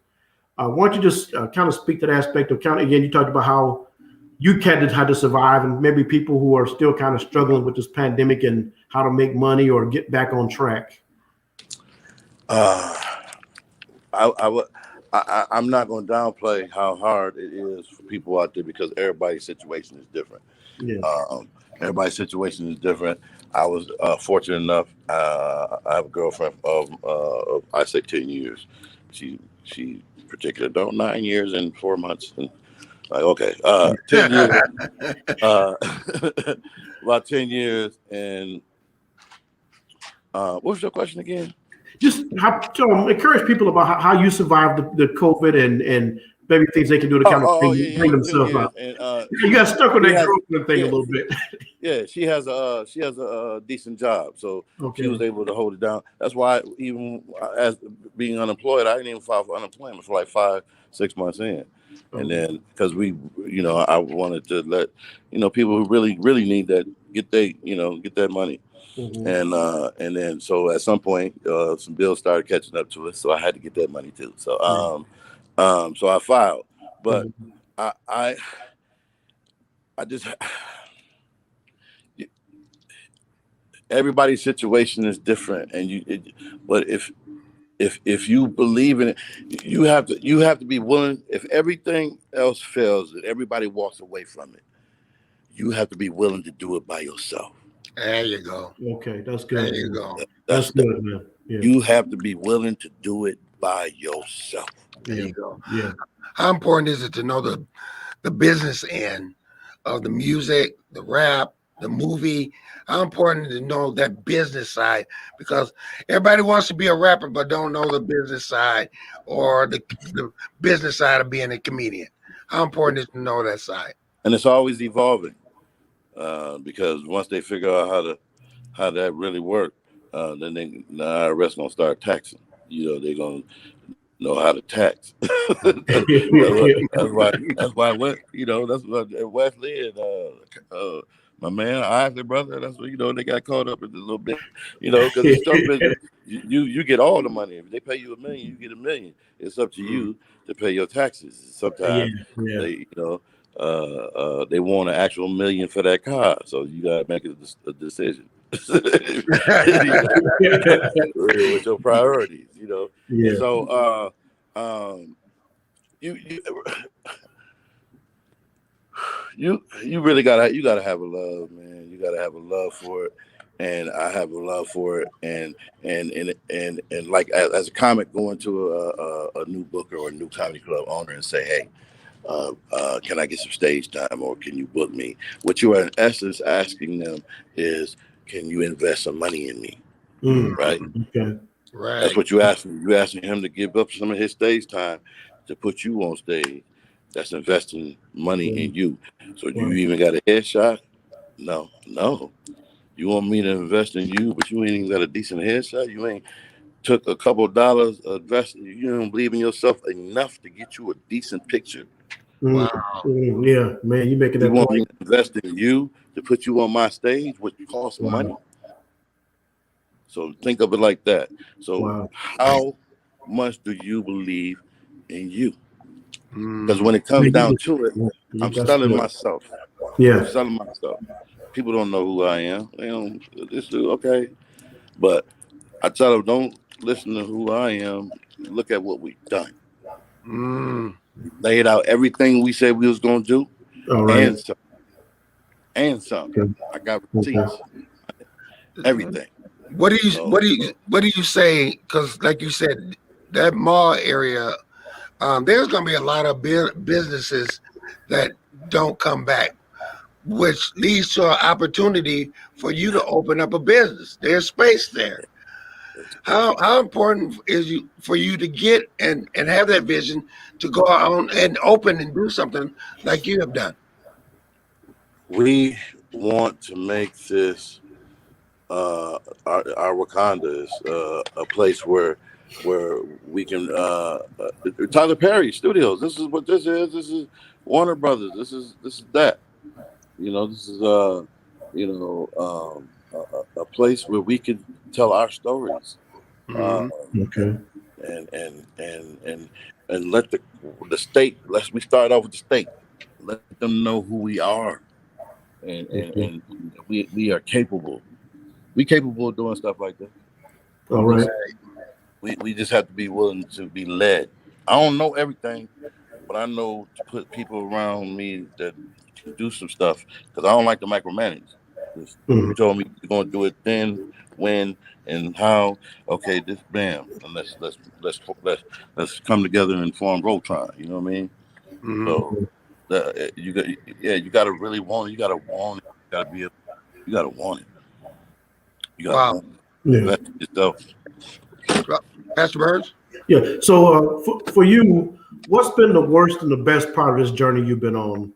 Why don't you just kind of speak to that aspect of again, you talked about how you had to survive and maybe people who are still kind of struggling with this pandemic and how to make money or get back on track. I'm not going to downplay how hard it is for people out there because everybody's situation is different. Yeah. Everybody's situation is different. I was fortunate enough. I have a girlfriend of I say 10 years. She particular 9 years and 4 months. And like, okay, 10 years. About 10 years. And what was your question again? Just encourage people about how you survived the COVID and maybe things they can do to kind of bring themselves out. And, you got stuck with that girlfriend thing a little bit. Yeah, she has a decent job, so she was able to hold it down. That's why even as being unemployed, I didn't even file for unemployment for like 5-6 months in, and then because I wanted to let people who really need that get that money. Mm-hmm. And then so at some point some bills started catching up to us, so I had to get that money too. So so I filed, but I just everybody's situation is different, and but if you believe in it, you have to be willing. If everything else fails and everybody walks away from it, you have to be willing to do it by yourself. There you go. Okay, that's good. There you go. That's good, man. Yeah. You have to be willing to do it by yourself. There you go. Yeah. How important is it to know the business end of the music, the rap, the movie? How important to know that business side? Because everybody wants to be a rapper, but don't know the business side or the business side of being a comedian. How important is it to know that side? And it's always evolving. Because once they figure out how that really works, then the IRS gonna start taxing. They're gonna know how to tax. That's why that's what Wesley and my man Isaac brother. That's what they got caught up in a little bit. Because the stuff business, you get all the money. If they pay you $1 million, you get $1 million. It's up to you to pay your taxes. Sometimes they want an actual $1 million for that car, so you gotta make a decision. With your priorities, Yeah. So you really gotta have a love, man. You gotta have a love for it, and I have a love for it, and like as a comic going to a new booker or a new comedy club owner and say, hey, can I get some stage time or can you book me? What you are in essence asking them is, can you invest some money in me? Right? Okay. Right. That's what you asking. You asking him to give up some of his stage time to put you on stage. That's investing money in you. So do you even got a headshot? No. You want me to invest in you, but you ain't even got a decent headshot. You ain't took a couple of dollars investment. You don't believe in yourself enough to get you a decent picture. Wow. Yeah, man, you making that You want me point. to invest in you to put you on my stage, which costs money. So think of it like that. So how much do you believe in you? Because when it comes down to it, I'm selling myself. Yeah. I'm selling myself. People don't know who I am. They don't. This is okay, but I tell them don't listen to who I am. Look at what we've done. Laid out everything we said we was gonna do, All right. and some. Okay. I got receipts. Everything. What do you say? Because like you said, that mall area, there's going to be a lot of businesses that don't come back, which leads to an opportunity for you to open up a business. There's space there. How important is for you to get and have that vision to go out and open and do something like you have done? We want to make this our Wakanda is a place where we can Tyler Perry Studios. This is what this is. This is Warner Brothers. This is that. This is a place where we can tell our stories. Okay. And let the state. We start off with the state. Let them know who we are, and we are capable. We capable of doing stuff like that. All right. We just have to be willing to be led. I don't know everything, but I know to put people around me that can do some stuff because I don't like to micromanage. You told me you're gonna do it then, when, and how. Okay, this bam, and let's come together and form Voltron. You know what I mean? So you got to really want it. You got to want it. You got to want it. You got to invest in yourself. Pastor Burns? Yeah. So for you, what's been the worst and the best part of this journey you've been on?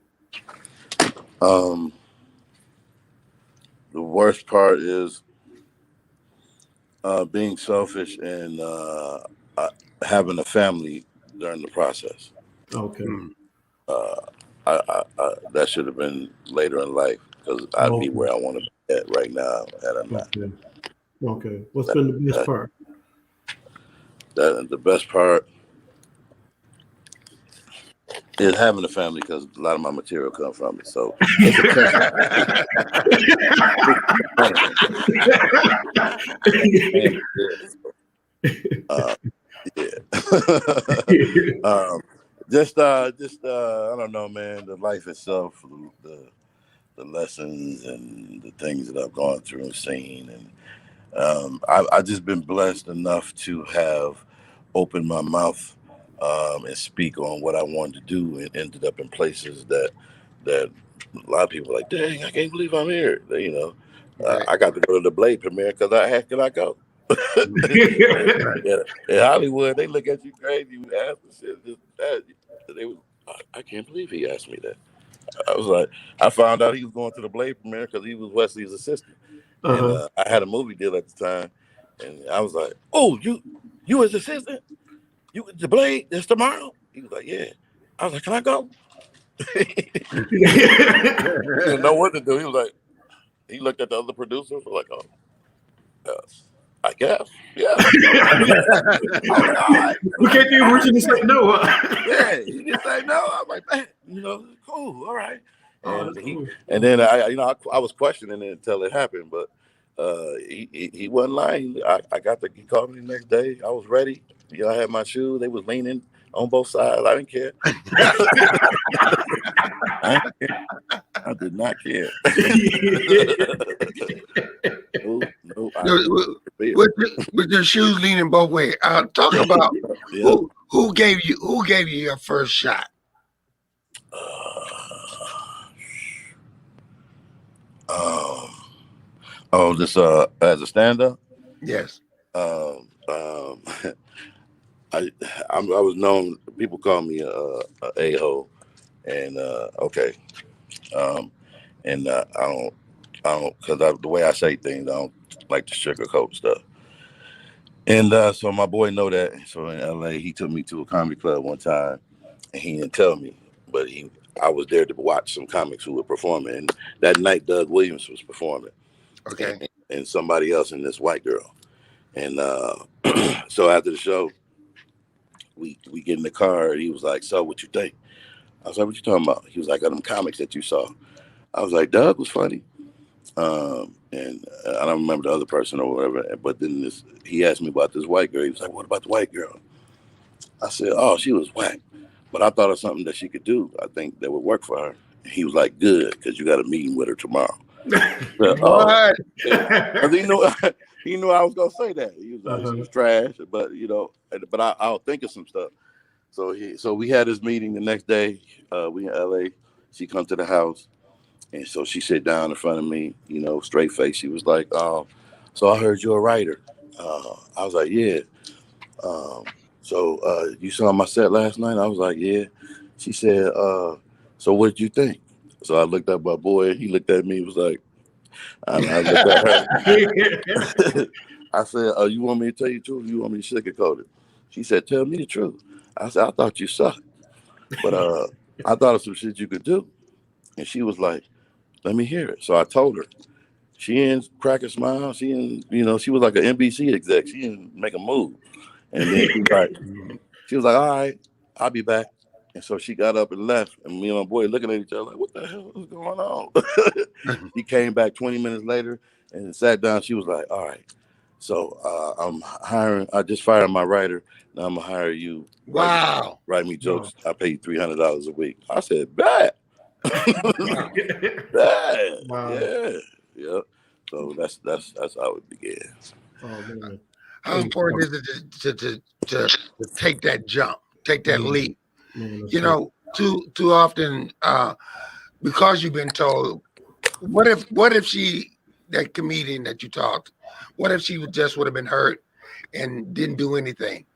The worst part is being selfish and having a family during the process. Okay. That should have been later in life because I'd be where I want to be at right now. Had I not. Okay. What's been the best part? The best part is having a family because a lot of my material comes from it. So it's just I don't know, man. The life itself, the lessons and the things that I've gone through and seen, and I've just been blessed enough to have opened my mouth and speak on what I wanted to do, and ended up in places that a lot of people are like, dang, I can't believe I'm here. I got to go to the Blade premiere because how could I go? In Hollywood, they look at you crazy. You ask the shit. I can't believe he asked me that. I was like, I found out he was going to the Blade premiere because he was Wesley's assistant, and I had a movie deal at the time, and I was like, oh, you his assistant? You the Blade? It's tomorrow. He was like, yeah. I was like, can I go? He didn't know what to do. He was like, he looked at the other producers. Was like, oh, I guess, yeah. We can't do originally say no. Yeah, he didn't say no. I was like, man, cool, all right. And cool. And then I was questioning it until it happened, but he wasn't lying. He called me the next day. I was ready. I had my shoes. They was leaning on both sides. I didn't care. I did not care. No. With your shoes leaning both ways. Talk about who gave you your first shot. This as a stand-up? Yes. um, I I was known. People call me a hole, and okay, um, and I don't because the way I say things, I don't like to sugarcoat stuff. And so my boy know that. So in LA, he took me to a comedy club one time, and he didn't tell me, but I was there to watch some comics who were performing. And that night, Doug Williams was performing, Okay. and somebody else, and this white girl. And so after the show, we get in the car, and he was like, "So what you think?" I was like, "What you talking about?" He was like, "Of them comics that you saw." I was like, "Doug was funny." And I don't remember the other person or whatever. But then he asked me about this white girl. He was like, "What about the white girl?" I said, "Oh, she was whack, but I thought of something that she could do. I think that would work for her." And he was like, "Good, because you got a meeting with her tomorrow." But, What? because he knew I was gonna say that. He was like, "She was trash," but but I'll think of some stuff. So we had this meeting the next day. We in LA. She come to the house. And so she sat down in front of me, straight face. She was like, so I heard you're a writer. I was like, yeah. So you saw my set last night? I was like, yeah. She said, so what did you think? So I looked at my boy. He looked at me. Was like, I looked at her. I said, you want me to tell you the truth? Or you want me to sugarcoat it? She said, tell me the truth. I said, I thought you sucked. But I thought of some shit you could do. And she was like, let me hear it. So I told her. She didn't crack a smile. She didn't, she was like an NBC exec. She didn't make a move. And then she was like, all right, I'll be back. And so she got up and left. And me and my boy looking at each other like, what the hell is going on? He came back 20 minutes later and sat down. She was like, all right. So I'm hiring. I just fired my writer. Now I'm going to hire you. Wow. Write me jokes. I pay you $300 a week. I said, bet. Wow. Wow. Yeah. So that's how it began. Oh, man. How important is it to take that jump, take that leap? Man, Too often, because you've been told, what if that comedian that you talked, what if she would have been hurt and didn't do anything?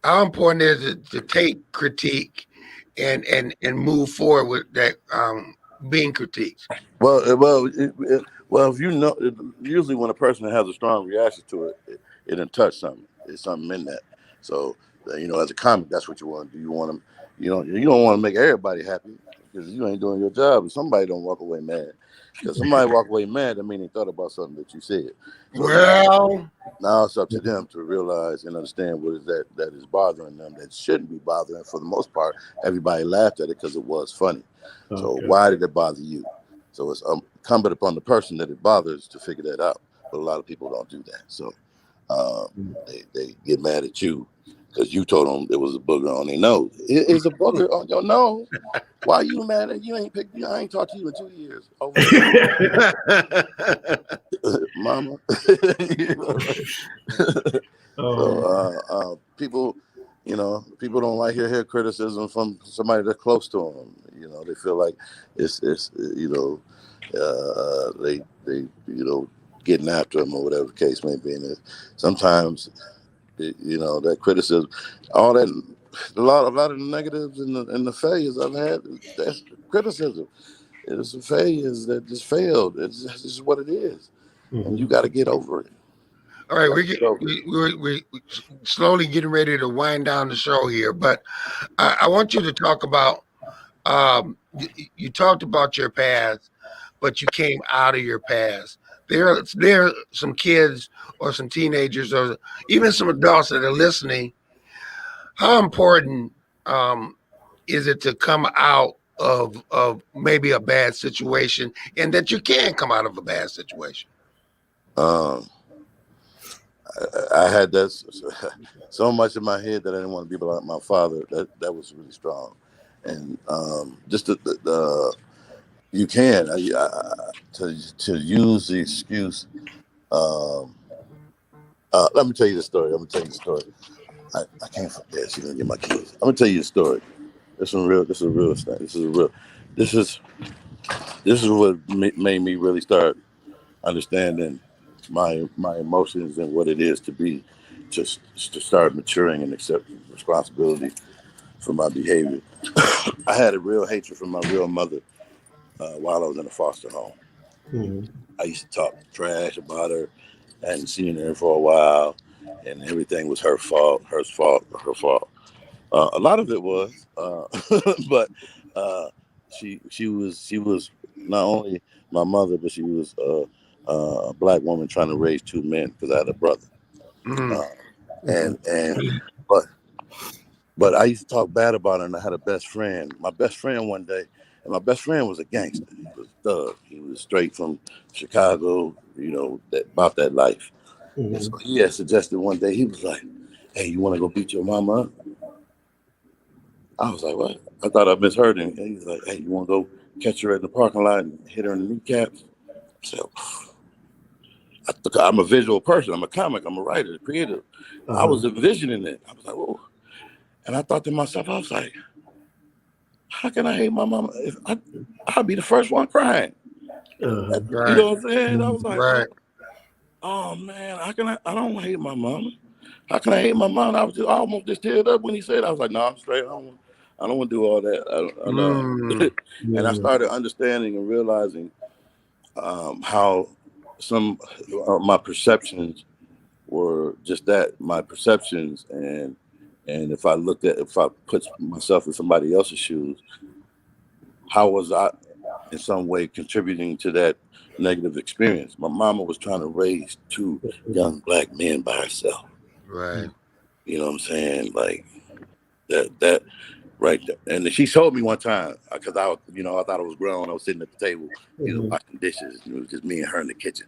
How important is it to take critique and move forward with that being critiqued? Well, if usually when a person has a strong reaction to it, it done touch something. It's something in that. So, as a comic, that's what you want to do. You want to, you don't want to make everybody happy because you ain't doing your job. And somebody don't walk away mad. Because somebody walk away mad, that mean they thought about something that you said. So Well, now it's up to them to realize and understand what is that is bothering them that shouldn't be bothering. For the most part, everybody laughed at it because it was funny. Okay. So why did it bother you? So it's incumbent upon the person that it bothers to figure that out. But a lot of people don't do that. So they get mad at you because you told them it was a booger on their nose. It's a booger on your nose. Why are you mad at you? I ain't talked to you in 2 years. Mama. So people don't like hear criticism from somebody that's close to them. They feel like it's they getting after them or whatever the case may be. And sometimes that criticism, all that, a lot of the negatives and the failures I've had, that's criticism. It's some failures that just failed. It's just what it is, and you got to get over it. All right, we're slowly getting ready to wind down the show here, but I want you to talk about. You talked about your past, but you came out of your past. There are some kids or some teenagers or even some adults that are listening. How important is it to come out of maybe a bad situation, and that you can come out of a bad situation? I had that so much in my head that I didn't want to be like my father. That was really strong, and just the you can to use the excuse. Let me tell you the story. I can't forget. She's gonna get my keys. I'm gonna tell you the story. This is real estate. This is what made me really start understanding my emotions and what it is to be just to start maturing and accepting responsibility for my behavior. I had a real hatred for my real mother while I was in a foster home. Mhm. I used to talk trash about her. I hadn't seen her for a while, and everything was her fault, her fault. A lot of it was, but she was not only my mother, but she was a black woman trying to raise two men because I had a brother, Mm. uh, and but I used to talk bad about her, and I had a best friend. My best friend one day, and my best friend was a gangster. He was a thug. He was straight from Chicago, about that life. And so Mhm. he had suggested one day, he was like, "Hey, you want to go beat your mama up?" I was like, "What?" I thought I misheard him. And he was like, "Hey, you want to go catch her in the parking lot and hit her in the kneecaps?" So I'm a visual person. I'm a comic. I'm a writer, creative. I was envisioning it. I was like, "Whoa!" And I thought to myself, I was like, "How can I hate my mama? If I'll be the first one crying." Uh-huh. You Right. know what I'm saying? I was like, Right. "Oh man, how can I don't hate my mama. How can I hate my mom?" I almost just teared up when he said it. I was like, "No, I'm straight. I don't want to do all that." I know. Mm. And I Yeah. started understanding and realizing how some my perceptions were just that, my perceptions, and if I put myself in somebody else's shoes, how was I in some way contributing to that negative experience? My mama was trying to raise two young black men by herself. Right. You know what I'm saying? Like that right there. And she told me one time, because I thought I was grown. I was sitting at the table, Mhm. washing dishes, and it was just me and her in the kitchen.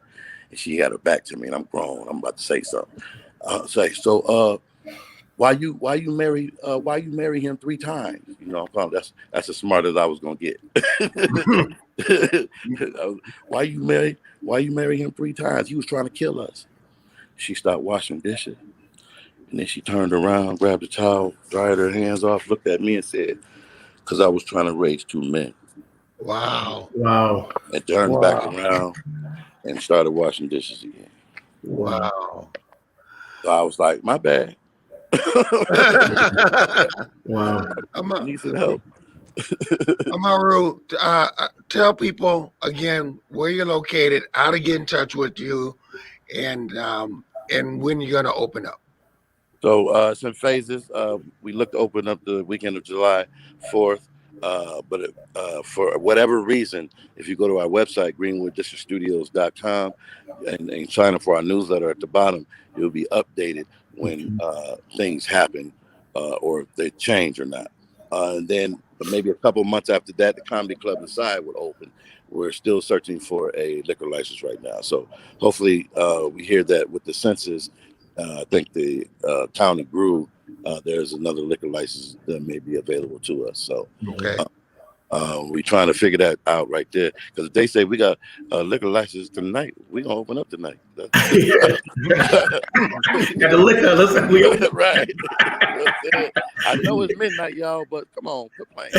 And she had her back to me, and I'm grown. I'm about to say something. Why you marry him three times? That's as smart as I was gonna get. Why you marry him three times? He was trying to kill us. She stopped washing dishes, and then she turned around, grabbed a towel, dried her hands off, looked at me, and said, "Because I was trying to raise two men," Wow. Wow. and turned back Wow. around and started washing dishes again. Wow. Wow. So I was like, "My bad." Wow. I need some help. Amaru, tell people again where you're located, how to get in touch with you, and when you're gonna open up. So it's in phases. We look to open up the weekend of July 4th. But for whatever reason, if you go to our website, greenwooddistrictstudios.com, and sign up for our newsletter at the bottom, you'll be updated when things happen or if they change or not. And then maybe a couple months after that, the Comedy Club inside will open. We're still searching for a liquor license right now. So hopefully we hear that with the census. I think the county grew. There's another liquor license that may be available to us. So Okay. we're trying to figure that out right there. Because if they say we got a liquor license tonight, we're going to open up tonight. Got the liquor. Listen, we open. Right. You know what I'm saying? I know it's midnight, y'all, but come on, quit playing.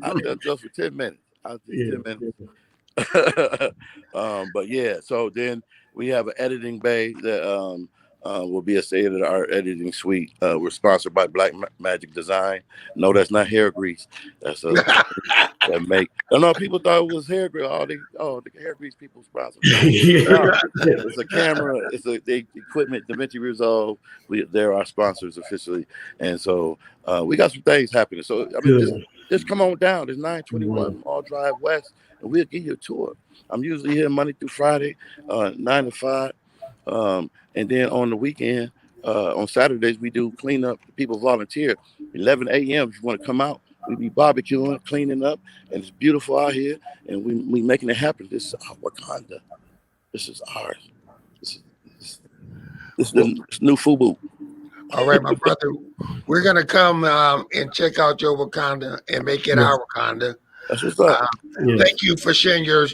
I'll tell just for 10 minutes. I'll do 10 minutes. But yeah, so then we have an editing bay that will be a state-of-the-art editing suite. We're sponsored by Black Magic Design. No, that's not hair grease. That's a that make. I know people thought it was hair grease. The hair grease people sponsor. No, it's a camera. It's the equipment. DaVinci Resolve. They're our sponsors officially, and so we got some things happening. So I mean, just come on down. There's 921 All Drive West, and we'll give you a tour. I'm usually here Monday through Friday, 9 to 5. And then on the weekend, on Saturdays, we do cleanup. People volunteer 11 a.m. If you want to come out, we be barbecuing, cleaning up, and it's beautiful out here, and we making it happen. This is our Wakanda. This is ours. This is the new FUBU. All right, my brother. We're gonna come and check out your Wakanda and make it our Wakanda. That's what's up. Thank you for sharing your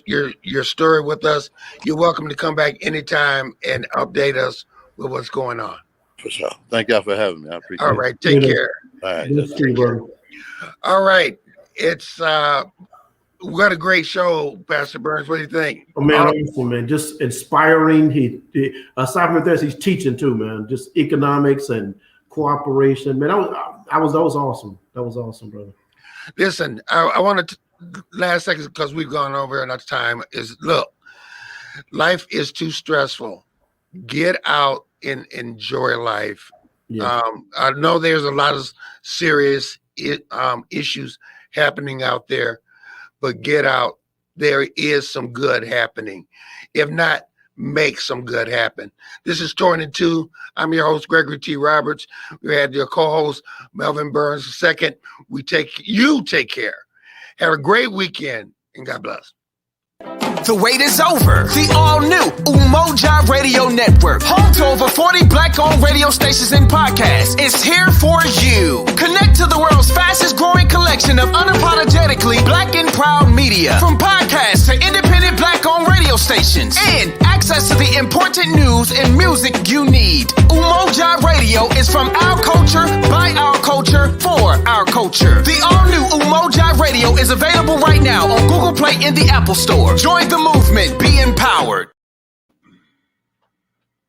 story with us. You're welcome to come back anytime and update us with what's going on. For sure. Thank y'all for having me. I appreciate All it. right, take care. All right. Take care. All right, it's We got a great show, Pastor Burns. What do you think? Oh, man, awesome, man. Just inspiring. He aside from this, he's teaching too, man. Just economics and cooperation. Man, that was awesome. That was awesome, brother. Listen, I want to last seconds because we've gone over enough time. Is look, life is too stressful. Get out and enjoy life. Yeah. I know there's a lot of serious issues happening out there, but get out. There is some good happening. If not, make some good happen. This is Torn in Two. I'm your host, Gregory T. Roberts. We had your co-host, Melvin Burns II. Take care. Have a great weekend, and God bless. The wait is over. The all-new Umoja Radio Network, home to over 40 Black-owned radio stations and podcasts, is here for you. Connect to the world's fastest-growing collection of unapologetically Black and proud media, from podcasts to independent Black-owned radio stations, and access to the important news and music you need. Umoja Radio is from our culture, by our culture, for our culture. The all-new Umoja Radio is available right now on Google Play and the Apple Store. Join the movement. Be empowered.